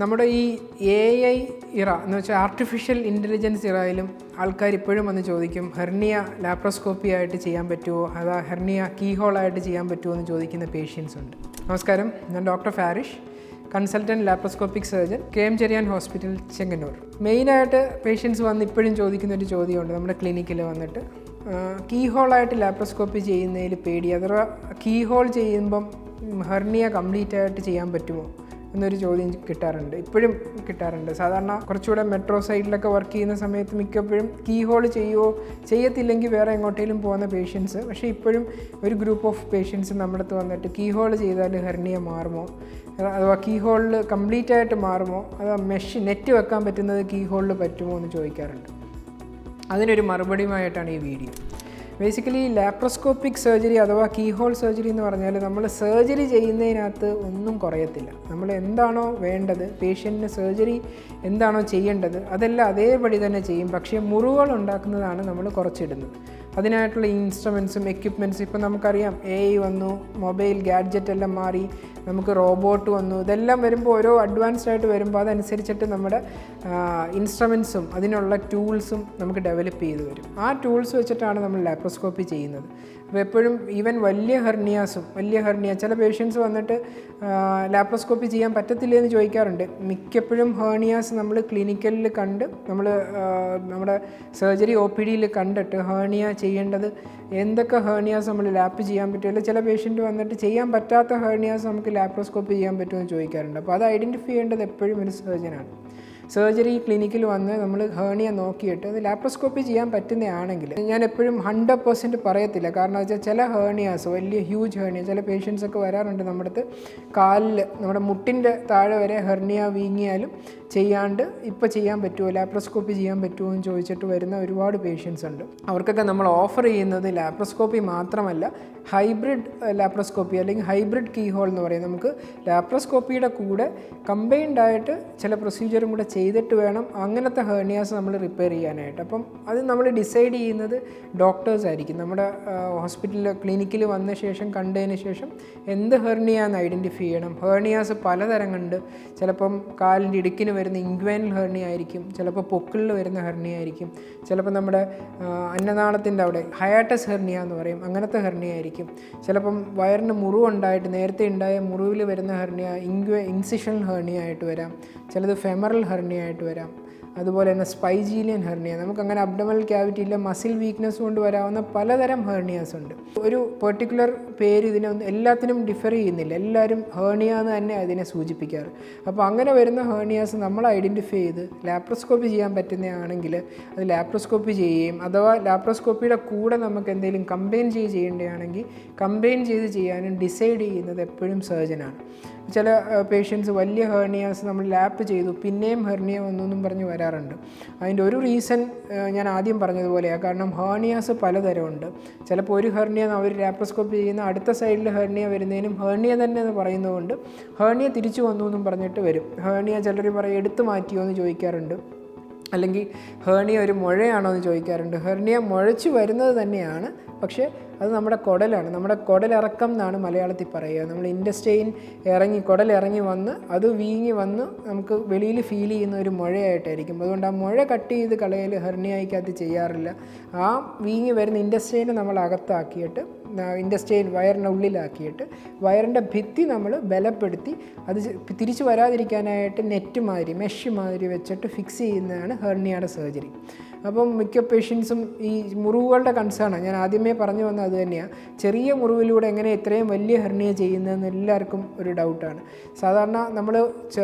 നമ്മുടെ ഈ AI ഇറ എന്ന് വെച്ചാൽ ആർട്ടിഫിഷ്യൽ ഇൻ്റലിജൻസ് ഇറയിലും ആൾക്കാർ ഇപ്പോഴും വന്ന് ചോദിക്കും ഹെർണിയ ലാപ്രോസ്കോപ്പി ആയിട്ട് ചെയ്യാൻ പറ്റുമോ, അതാ ഹെർണിയ കീഹോളായിട്ട് ചെയ്യാൻ പറ്റുമോ എന്ന് ചോദിക്കുന്ന പേഷ്യൻസ് ഉണ്ട്. നമസ്കാരം, ഞാൻ doctor Farish, consultant laparoscopic surgeon, KM Cherian hospital, Chengannur. മെയിനായിട്ട് പേഷ്യൻസ് വന്ന് ഇപ്പോഴും ചോദിക്കുന്നൊരു ചോദ്യമുണ്ട് നമ്മുടെ ക്ലിനിക്കിൽ വന്നിട്ട്, കീഹോളായിട്ട് ലാപ്രോസ്കോപ്പി ചെയ്യുന്നതിൽ പേടി, അഥവാ കീഹോൾ ചെയ്യുമ്പം ഹെർണിയ കംപ്ലീറ്റ് ആയിട്ട് ചെയ്യാൻ പറ്റുമോ എന്നൊരു ചോദ്യം കിട്ടാറുണ്ട്, ഇപ്പോഴും കിട്ടാറുണ്ട്. സാധാരണ കുറച്ചുകൂടെ മെട്രോ സൈഡിലൊക്കെ വർക്ക് ചെയ്യുന്ന സമയത്ത് മിക്കപ്പോഴും കീഹോൾ ചെയ്യുമോ, ചെയ്യത്തില്ലെങ്കിൽ വേറെ എങ്ങോട്ടേലും പോകുന്ന പേഷ്യൻസ്. പക്ഷേ ഇപ്പോഴും ഒരു ഗ്രൂപ്പ് ഓഫ് പേഷ്യൻസ് നമ്മുടെ അടുത്ത് വന്നിട്ട് കീഹോൾ ചെയ്താൽ ഹെർണിയ മാറുമോ, അഥവാ കീഹോളിൽ കംപ്ലീറ്റ് ആയിട്ട് മാറുമോ, അഥവാ നെറ്റ് വെക്കാൻ പറ്റുന്നത് കീഹോളിൽ പറ്റുമോ എന്ന് ചോദിക്കാറുണ്ട്. അതിനൊരു മറുപടിയുമായിട്ടാണ് ഈ വീഡിയോ. ബേസിക്കലി ലാപ്രോസ്കോപ്പിക് സർജറി അഥവാ കീഹോൾ സർജറി എന്ന് പറഞ്ഞാൽ നമ്മൾ സർജറി ചെയ്യുന്നതിനകത്ത് ഒന്നും കുറയത്തില്ല. നമ്മൾ എന്താണോ വേണ്ടത്, പേഷ്യൻറ്റിന് സർജറി എന്താണോ ചെയ്യേണ്ടത് അതെല്ലാം അതേപടി തന്നെ ചെയ്യും. പക്ഷേ മുറിവുകൾ ഉണ്ടാക്കുന്നതാണ് നമ്മൾ കുറച്ചിടുന്നത്. അതിനായിട്ടുള്ള ഇൻസ്ട്രുമെൻസും എക്യുപ്മെൻറ്റ്സും ഇപ്പോൾ നമുക്കറിയാം, AI വന്നു, മൊബൈൽ ഗാഡ്ജറ്റ് എല്ലാം മാറി, നമുക്ക് റോബോട്ട് വന്നു. ഇതെല്ലാം വരുമ്പോൾ ഓരോ അഡ്വാൻസ്ഡ് ആയിട്ട് വരുമ്പോൾ അതനുസരിച്ചിട്ട് നമ്മുടെ ഇൻസ്ട്രുമെൻസും അതിനുള്ള ടൂൾസും നമുക്ക് ഡെവലപ്പ് ചെയ്ത് വരും. ആ ടൂൾസ് വെച്ചിട്ടാണ് നമ്മൾ ലാപ്രോസ്കോപ്പി ചെയ്യുന്നത്. അപ്പോൾ എപ്പോഴും ഈവൻ വലിയ ഹെർണിയ ചില പേഷ്യൻസ് വന്നിട്ട് ലാപ്രോസ്കോപ്പി ചെയ്യാൻ പറ്റത്തില്ല എന്ന് ചോദിക്കാറുണ്ട്. മിക്കപ്പോഴും ഹെർണിയാസ് നമ്മൾ ക്ലിനിക്കലിൽ കണ്ട്, നമ്മുടെ സർജറി OPDയിൽ കണ്ടിട്ട് ഹെർണിയ ചെയ്യേണ്ടത് എന്തൊക്കെ ഹെർണിയാസ് നമ്മൾ ലാപ്പ് ചെയ്യാൻ പറ്റുമല്ലോ, ചില പേഷ്യൻറ്റ് വന്നിട്ട് ചെയ്യാൻ പറ്റാത്ത ഹെർണിയാസ് നമുക്ക് ലാപ്രോസ്കോപ്പി ചെയ്യാൻ പറ്റുമെന്ന് ചോദിക്കാറുണ്ട്. അപ്പോൾ അത് ഐഡൻറ്റിഫൈ ചെയ്യേണ്ടത് എപ്പോഴും ഒരു സർജനാണ്. സർജറി ക്ലിനിക്കിൽ വന്ന് നമ്മൾ ഹെർണിയ നോക്കിയിട്ട് അത് ലാപ്രോസ്കോപ്പി ചെയ്യാൻ പറ്റുന്നതാണെങ്കിൽ, ഞാൻ എപ്പോഴും 100% പറയത്തില്ല. കാരണം വെച്ചാൽ ചില ഹെർണിയാസ്, വലിയ ഹ്യൂജ് ഹെർണിയ, ചില പേഷ്യൻസൊക്കെ വരാറുണ്ട് നമ്മുടെ അടുത്ത്, കാലിൽ നമ്മുടെ മുട്ടിൻ്റെ താഴെ വരെ ഹെർണിയ വീങ്ങിയാലും ചെയ്യാണ്ട് ഇപ്പോൾ ചെയ്യാൻ പറ്റുമോ, ലാപ്രോസ്കോപ്പി ചെയ്യാൻ പറ്റുമോ എന്ന് ചോദിച്ചിട്ട് വരുന്ന ഒരുപാട് പേഷ്യൻസ് ഉണ്ട്. അവർക്കൊക്കെ നമ്മൾ ഓഫർ ചെയ്യുന്നത് ലാപ്രോസ്കോപ്പി മാത്രമല്ല, ഹൈബ്രിഡ് ലാപ്രോസ്കോപ്പി അല്ലെങ്കിൽ ഹൈബ്രിഡ് കീഹോൾ എന്ന് പറയും. നമുക്ക് ലാപ്രോസ്കോപ്പിയുടെ കൂടെ കമ്പൈൻഡ് ആയിട്ട് ചില പ്രൊസീജിയറും കൂടെ ചെയ്തിട്ട് വേണം അങ്ങനത്തെ ഹെർണിയാസ് നമ്മൾ റിപ്പയർ ചെയ്യാനായിട്ട്. അപ്പം അത് നമ്മൾ ഡിസൈഡ് ചെയ്യുന്നത് ഡോക്ടേഴ്സ് ആയിരിക്കും. നമ്മുടെ ഹോസ്പിറ്റലിൽ ക്ലിനിക്കിൽ വന്ന ശേഷം കണ്ടതിന് ശേഷം എന്ത് ഹെർണിയാന്ന് ഐഡൻറ്റിഫൈ ചെയ്യണം. ഹെർണിയാസ് പലതരങ്ങളുണ്ട്. ചിലപ്പം കാലിൻ്റെ ഇടുക്കിന് വരുന്ന ഇൻഗ്വൈനൽ ഹെർണിയ ആയിരിക്കും, ചിലപ്പോൾ പൊക്കിളിൽ വരുന്ന ഹെർണിയ ആയിരിക്കും, ചിലപ്പോൾ നമ്മുടെ അന്നനാളത്തിൻ്റെ അവിടെ ഹയാറ്റസ് ഹെർണിയ എന്ന് പറയും, അങ്ങനത്തെ ഹെർണിയ ആയിരിക്കും. ചിലപ്പം വയറിന് മുറിവുണ്ടായിട്ട് നേരത്തെ ഉണ്ടായ മുറിവിൽ വരുന്ന ഹെർണിയ ഇൻസിഷൻ ഹെർണിയ ആയിട്ട് വരാം, ചിലത് ഫെമറൽ ഹെർണിയ ആയിട്ട് വരാം. അതുപോലെ തന്നെ സ്പൈജീലിയൻ ഹെർണിയ, നമുക്കങ്ങനെ അബ്ഡമൽ ക്യാവിറ്റിയിലെ മസിൽ വീക്ക്നെസ് കൊണ്ട് വരാവുന്ന പലതരം ഹെർണിയാസ് ഉണ്ട്. ഒരു പെർട്ടിക്കുലർ പേര് ഇതിനൊന്നും എല്ലാത്തിനും ഡിഫർ ചെയ്യുന്നില്ല, എല്ലാവരും ഹെർണിയ എന്ന് തന്നെ അതിനെ സൂചിപ്പിക്കാറ്. അപ്പോൾ അങ്ങനെ വരുന്ന ഹെർണിയാസ് നമ്മൾ ഐഡൻറ്റിഫൈ ചെയ്ത് ലാപ്രോസ്കോപ്പി ചെയ്യാൻ പറ്റുന്നതാണെങ്കിൽ അത് ലാപ്രോസ്കോപ്പി ചെയ്യുകയും, അഥവാ ലാപ്രോസ്കോപ്പിയുടെ കൂടെ നമുക്ക് എന്തെങ്കിലും കമ്പൈൻ ചെയ്യേണ്ടതാണെങ്കിൽ കമ്പൈൻ ചെയ്ത് ചെയ്യാനും ഡിസൈഡ് ചെയ്യുന്നത് എപ്പോഴും സർജനാണ്. ചില പേഷ്യൻസ് വലിയ ഹെർണിയാസ് നമ്മൾ ലാപ്പ് ചെയ്തു പിന്നെയും ഹെർണിയ വന്നു പറഞ്ഞ് വരാറുണ്ട്. അതിൻ്റെ ഒരു റീസൺ ഞാൻ ആദ്യം പറഞ്ഞതുപോലെയാണ്. കാരണം ഹെർണിയാസ് പലതരമുണ്ട്. ചിലപ്പോൾ ഒരു ഹെർണിയ അവർ ലാപ്രോസ്കോപ്പി ചെയ്യുന്ന അടുത്ത സൈഡിൽ ഹെർണിയ വരുന്നതിനും ഹെർണിയ തന്നെ എന്ന് പറയുന്നതുകൊണ്ട് ഹെർണിയ തിരിച്ചു വന്നു എന്നും പറഞ്ഞിട്ട് വരും. ഹെർണിയ ചിലർ പറയും എടുത്തു മാറ്റിയോ എന്ന് ചോദിക്കാറുണ്ട്, അല്ലെങ്കിൽ ഹെർണിയ ഒരു മുഴയാണോ എന്ന് ചോദിക്കാറുണ്ട്. ഹെർണിയ മുഴച്ചു വരുന്നത് തന്നെയാണ്, പക്ഷേ അത് നമ്മുടെ കുടലാണ്, നമ്മുടെ കുടലിറക്കം എന്നാണ് മലയാളത്തിൽ പറയുക. നമ്മൾ ഇൻറ്റസ്റ്റൈൻ കുടലിറങ്ങി വന്ന് അത് വീങ്ങി വന്ന് നമുക്ക് വെളിയിൽ ഫീൽ ചെയ്യുന്ന ഒരു മുഴയായിട്ടായിരിക്കും. അതുകൊണ്ട് ആ മുഴ കട്ട് ചെയ്ത് കളയൽ ഹെർണിയയ്ക്കകത്ത് ചെയ്യാറില്ല. ആ വീങ്ങി വരുന്ന ഇൻറ്റസ്റ്റൈനെ നമ്മൾ അകത്താക്കിയിട്ട്, ഇൻറ്റസ്റ്റൈൻ വയറിനുള്ളിലാക്കിയിട്ട് വയറിൻ്റെ ഭിത്തി നമ്മൾ ബലപ്പെടുത്തി അത് തിരിച്ചു വരാതിരിക്കാനായിട്ട് നെറ്റ് മാതിരി മെഷ് മാതിരി വെച്ചിട്ട് ഫിക്സ് ചെയ്യുന്നതാണ് ഹെർണിയയുടെ സർജറി. അപ്പം മിക്ക പേഷ്യൻസും ഈ മുറിവുകളുടെ കൺസേണാണ്, ഞാൻ ആദ്യമേ പറഞ്ഞു വന്നത് അത് തന്നെയാണ്. ചെറിയ മുറിവിലൂടെ എങ്ങനെ ഇത്രയും വലിയ ഹെർണിയ ചെയ്യുന്നതെന്ന് എല്ലാവർക്കും ഒരു ഡൗട്ടാണ്. സാധാരണ നമ്മൾ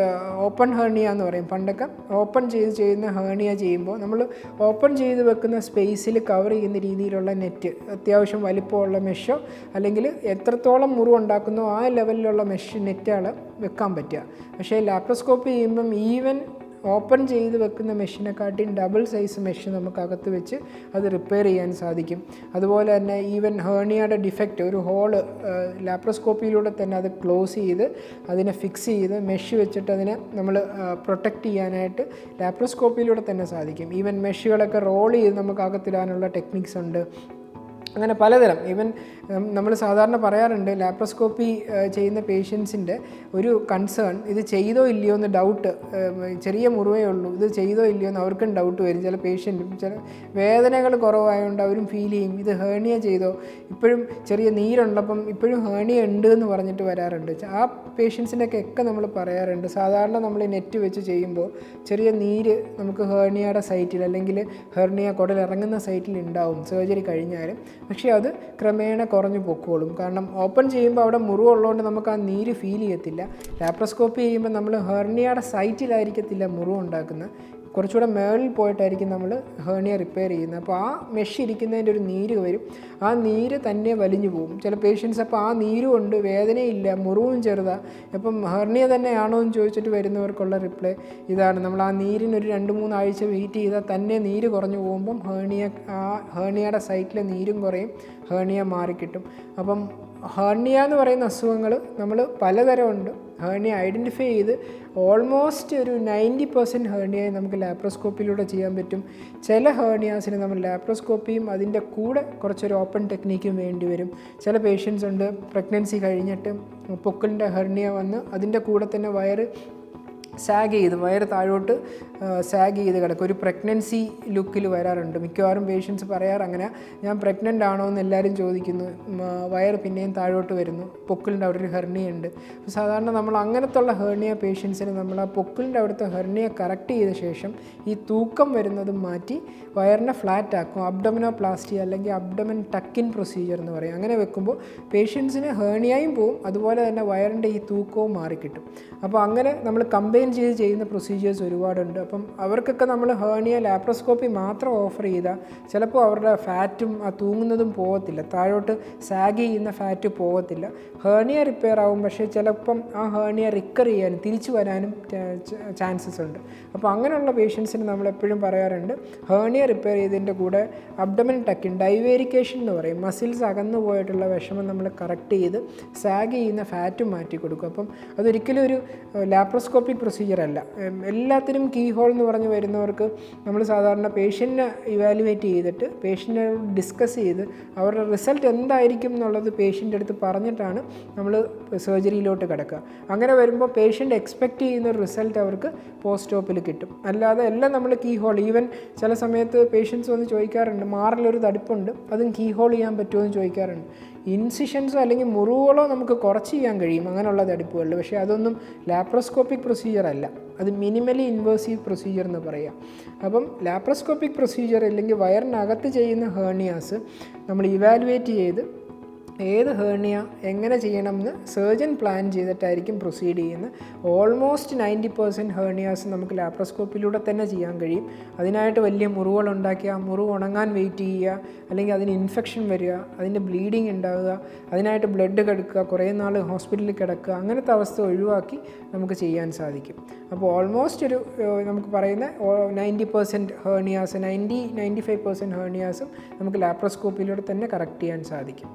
ഓപ്പൺ ഹെർണിയ എന്ന് പറയും. പണ്ടൊക്കെ ഓപ്പൺ ചെയ്യുന്ന ഹെർണിയ ചെയ്യുമ്പോൾ നമ്മൾ ഓപ്പൺ ചെയ്ത് വെക്കുന്ന സ്പേസിൽ കവർ ചെയ്യുന്ന രീതിയിലുള്ള നെറ്റ്, അത്യാവശ്യം വലിപ്പമുള്ള മെഷോ അല്ലെങ്കിൽ എത്രത്തോളം മുറിവുണ്ടാക്കുന്നോ ആ ലെവലിലുള്ള നെറ്റാണ് വെക്കാൻ പറ്റുക. പക്ഷേ ലാപ്രോസ്കോപ്പി ചെയ്യുമ്പം ഈവൻ ഓപ്പൺ ചെയ്ത് വെക്കുന്ന മെഷീനെക്കാട്ടിയും ഡബിൾ സൈസ് മെഷ് നമുക്കകത്ത് വെച്ച് അത് റിപ്പയർ ചെയ്യാൻ സാധിക്കും. അതുപോലെ തന്നെ ഈവൻ ഹെർണിയയുടെ ഡിഫക്റ്റ് ഒരു ഹോള് ലാപ്രോസ്കോപ്പിയിലൂടെ തന്നെ അത് ക്ലോസ് ചെയ്ത് അതിനെ ഫിക്സ് ചെയ്ത് മെഷ് വെച്ചിട്ട് അതിനെ നമ്മൾ പ്രൊട്ടക്റ്റ് ചെയ്യാനായിട്ട് ലാപ്രോസ്കോപ്പിയിലൂടെ തന്നെ സാധിക്കും. ഈവൻ മെഷുകളൊക്കെ റോൾ ചെയ്ത് നമുക്ക് അകത്തിടാനുള്ള ടെക്നിക്സ് ഉണ്ട്. അങ്ങനെ പലതരം ഈവൻ നമ്മൾ സാധാരണ പറയാറുണ്ട് ലാപ്രോസ്കോപ്പി ചെയ്യുന്ന പേഷ്യൻസിൻ്റെ ഒരു കൺസേൺ, ഇത് ചെയ്തോ ഇല്ലയോ എന്ന് ഡൗട്ട്, ചെറിയ മുറിവേ ഉള്ളൂ, ഇത് ചെയ്തോ ഇല്ലയോ എന്ന് അവർക്കും ഡൗട്ട് വരും. ചില പേഷ്യൻറ്റും ചില വേദനകൾ കുറവായതുകൊണ്ട് അവരും ഫീൽ ചെയ്യും ഇത് ഹേർണിയ ചെയ്തോ, ഇപ്പോഴും ചെറിയ നീരുള്ളപ്പം ഇപ്പോഴും ഹേർണിയ ഉണ്ട് എന്ന് പറഞ്ഞിട്ട് വരാറുണ്ട്. ആ പേഷ്യൻസിനൊക്കെ നമ്മൾ പറയാറുണ്ട് സാധാരണ നമ്മൾ നെറ്റ് വെച്ച് ചെയ്യുമ്പോൾ ചെറിയ നീര് നമുക്ക് ഹേർണിയയുടെ സൈറ്റിൽ അല്ലെങ്കിൽ ഹെർണിയ കുടലിറങ്ങുന്ന സൈറ്റിൽ ഉണ്ടാവും സർജറി കഴിഞ്ഞാലും. പക്ഷേ അത് ക്രമേണ കുറഞ്ഞു പൊക്കോളും. കാരണം ഓപ്പൺ ചെയ്യുമ്പോൾ അവിടെ മുറിവുള്ളതുകൊണ്ട് നമുക്ക് ആ നീര് ഫീൽ ചെയ്യത്തില്ല. ലാപ്രോസ്കോപ്പി ചെയ്യുമ്പോൾ നമ്മൾ ഹെർണിയയുടെ സൈറ്റിലായിരിക്കത്തില്ല മുറിവ് ഉണ്ടാക്കുന്നത്, കുറച്ചുകൂടെ മേളിൽ പോയിട്ടായിരിക്കും നമ്മൾ ഹേർണിയ റിപ്പയർ ചെയ്യുന്നത്. അപ്പോൾ ആ മെഷ് ഇരിക്കുന്നതിൻ്റെ ഒരു നീര് വരും, ആ നീര് തന്നെ വലിഞ്ഞു പോകും. ചില പേഷ്യൻസ് അപ്പോൾ ആ നീരും ഉണ്ട്, വേദനയില്ല, മുറിവും ചെറുതാണ്, അപ്പം ഹെർണിയ തന്നെയാണോ എന്ന് ചോദിച്ചിട്ട് വരുന്നവർക്കുള്ള റിപ്ലൈ ഇതാണ്. നമ്മൾ ആ നീരിനൊരു 2-3 ആഴ്ച വെയിറ്റ് ചെയ്താൽ തന്നെ നീര് കുറഞ്ഞു പോകുമ്പം ഹേർണിയയുടെ സൈറ്റിലെ നീരും കുറയും, ഹേർണിയ മാറിക്കിട്ടും. അപ്പം ഹേർണിയ എന്ന് പറയുന്ന അസുഖങ്ങൾ നമ്മൾ പലതരമുണ്ട്. ഹേർണിയ ഐഡൻറ്റിഫൈ ചെയ്ത് ഓൾമോസ്റ്റ് ഒരു 90% ഹേർണിയയെ നമുക്ക് ലാപ്രോസ്കോപ്പിയിലൂടെ ചെയ്യാൻ പറ്റും. ചില ഹേർണിയാസിന് നമ്മൾ ലാപ്രോസ്കോപ്പിയും അതിൻ്റെ കൂടെ കുറച്ചൊരു ഓപ്പൺ ടെക്നീക്കും വേണ്ടി വരും. ചില പേഷ്യൻസ് ഉണ്ട് പ്രഗ്നൻസി കഴിഞ്ഞിട്ട് പൊക്കിളിൻ്റെ ഹെർണിയ വന്ന് അതിൻ്റെ കൂടെ തന്നെ വയറ് താഴോട്ട് സാഗ് ചെയ്ത് കിടക്കും. ഒരു പ്രഗ്നൻസി ലുക്കിൽ വരാറുണ്ട്. മിക്കവാറും പേഷ്യൻസ് പറയാറ് അങ്ങനെ, ഞാൻ പ്രഗ്നൻ്റ് ആണോ എന്ന് എല്ലാവരും ചോദിക്കുന്നു, വയറ് പിന്നെയും താഴോട്ട് വരുന്നു, പൊക്കിളിൻ്റെ അവിടെ ഒരു ഹെർണിയ ഉണ്ട്. അപ്പോൾ സാധാരണ നമ്മൾ അങ്ങനത്തുള്ള ഹെർണിയ പേഷ്യൻസിന് നമ്മൾ ആ പൊക്കിളിൻ്റെ അവിടുത്തെ ഹെർണിയ കറക്റ്റ് ചെയ്ത ശേഷം ഈ തൂക്കം വരുന്നതും മാറ്റി വയറിനെ ഫ്ലാറ്റ് ആക്കും. അബ്ഡോമിനോപ്ലാസ്റ്റി അല്ലെങ്കിൽ അബ്ഡോമൻ ടക്കിൻ പ്രൊസീജിയർ എന്ന് പറയും. അങ്ങനെ വെക്കുമ്പോൾ പേഷ്യൻസിന് ഹേർണിയയും പോവും, അതുപോലെ തന്നെ വയറിൻ്റെ ഈ തൂക്കവും മാറിക്കിട്ടും. അപ്പോൾ അങ്ങനെ നമ്മൾ കമ്പൈൻ ചെയ്ത് ചെയ്യുന്ന പ്രൊസീജിയേഴ്സ് ഒരുപാടുണ്ട്. അപ്പം അവർക്കൊക്കെ നമ്മൾ ഹേർണിയ ലാപ്രോസ്കോപ്പി മാത്രം ഓഫർ ചെയ്താൽ ചിലപ്പോൾ അവരുടെ ഫാറ്റും ആ തൂങ്ങുന്നതും പോകത്തില്ല, താഴോട്ട് സാഗ് ചെയ്യുന്ന ഫാറ്റ് പോകത്തില്ല, ഹേർണിയ റിപ്പയർ ആവും. പക്ഷേ ചിലപ്പം ആ ഹേർണിയ റിക്കർ ചെയ്യാനും തിരിച്ചു വരാനും ചാൻസസ് ഉണ്ട്. അപ്പോൾ അങ്ങനെയുള്ള പേഷ്യൻസിന് നമ്മൾ എപ്പോഴും പറയാറുണ്ട് ഹേർണിയ റിപ്പയർ ചെയ്തതിൻ്റെ കൂടെ അബ്ഡോമൻ ടക്കിൻ, ഡൈവേരിക്കേഷൻ എന്ന് പറയും, മസിൽസ് അകന്നു പോയിട്ടുള്ള വിഷമം നമ്മൾ കറക്റ്റ് ചെയ്ത് സാഗ് ചെയ്യുന്ന ഫാറ്റും മാറ്റി കൊടുക്കും. അപ്പം അതൊരിക്കലും ഒരു ലാപ്രോസ്കോപ്പിക് പ്രൊസീജിയർ അല്ല. എല്ലാത്തിനും കീ ഹോൾ എന്ന് പറഞ്ഞ് വരുന്നവർക്ക് നമ്മൾ സാധാരണ പേഷ്യൻറ്റിനെ ഇവാലുവേറ്റ് ചെയ്തിട്ട് പേഷ്യൻറ്റിനോട് ഡിസ്കസ് ചെയ്ത് അവരുടെ റിസൾട്ട് എന്തായിരിക്കും എന്നുള്ളത് പേഷ്യൻ്റെ അടുത്ത് പറഞ്ഞിട്ടാണ് നമ്മൾ സർജറിയിലോട്ട് കിടക്കുക. അങ്ങനെ വരുമ്പോൾ പേഷ്യൻ്റ് എക്സ്പെക്റ്റ് ചെയ്യുന്ന ഒരു റിസൾട്ട് അവർക്ക് പോസ്റ്റ് ഓപ്പിൽ കിട്ടും. അല്ലാതെ എല്ലാം നമ്മൾ കീ ഹോൾ, ഈവൻ ചില സമയത്ത് പേഷ്യൻസ് വന്ന് ചോദിക്കാറുണ്ട് മാറിലൊരു തടുപ്പുണ്ട് അതും കീ ഹോൾ ചെയ്യാൻ പറ്റുമോ എന്ന് ചോദിക്കാറുണ്ട്. ഇൻസിഷൻസോ അല്ലെങ്കിൽ മുറിവുകളോ നമുക്ക് കുറച്ച് ചെയ്യാൻ കഴിയും അങ്ങനെയുള്ള തടുപ്പുകളിൽ, പക്ഷേ അതൊന്നും ലാപ്രോസ്കോപ്പിക് പ്രൊസീജിയർ അല്ല, അത് മിനിമലി ഇൻവേസീവ് പ്രൊസീജിയർ എന്ന് പറയാം. അപ്പം ലാപ്രോസ്കോപ്പിക് പ്രൊസീജിയർ അല്ലെങ്കിൽ വയറിനകത്ത് ചെയ്യുന്ന ഹേർണിയാസ് നമ്മൾ ഇവാലുവേറ്റ് ചെയ്ത് ഏത് ഹേർണിയ എങ്ങനെ ചെയ്യണമെന്ന് സർജൻ പ്ലാൻ ചെയ്തിട്ടായിരിക്കും പ്രൊസീഡ് ചെയ്യുന്നത്. ഓൾമോസ്റ്റ് 90% ഹേർണിയാസ് നമുക്ക് ലാപ്രോസ്കോപ്പിലൂടെ തന്നെ ചെയ്യാൻ കഴിയും. അതിനായിട്ട് വലിയ മുറിവുകളുണ്ടാക്കി ആ മുറിവ് ഉണങ്ങാൻ വെയിറ്റ് ചെയ്യുക, അല്ലെങ്കിൽ അതിന് ഇൻഫെക്ഷൻ വരിക, അതിൻ്റെ ബ്ലീഡിങ് ഉണ്ടാവുക, അതിനായിട്ട് ബ്ലഡ് കിടക്കുക, കുറേ നാൾ ഹോസ്പിറ്റലിൽ കിടക്കുക, അങ്ങനത്തെ അവസ്ഥ ഒഴിവാക്കി നമുക്ക് ചെയ്യാൻ സാധിക്കും. അപ്പോൾ ഓൾമോസ്റ്റ് ഒരു നമുക്ക് പറയുന്ന 90% ഹേർണിയാസ് 90-95% ഹേർണിയാസും നമുക്ക് ലാപ്രോസ്കോപ്പിലൂടെ തന്നെ കറക്റ്റ് ചെയ്യാൻ സാധിക്കും.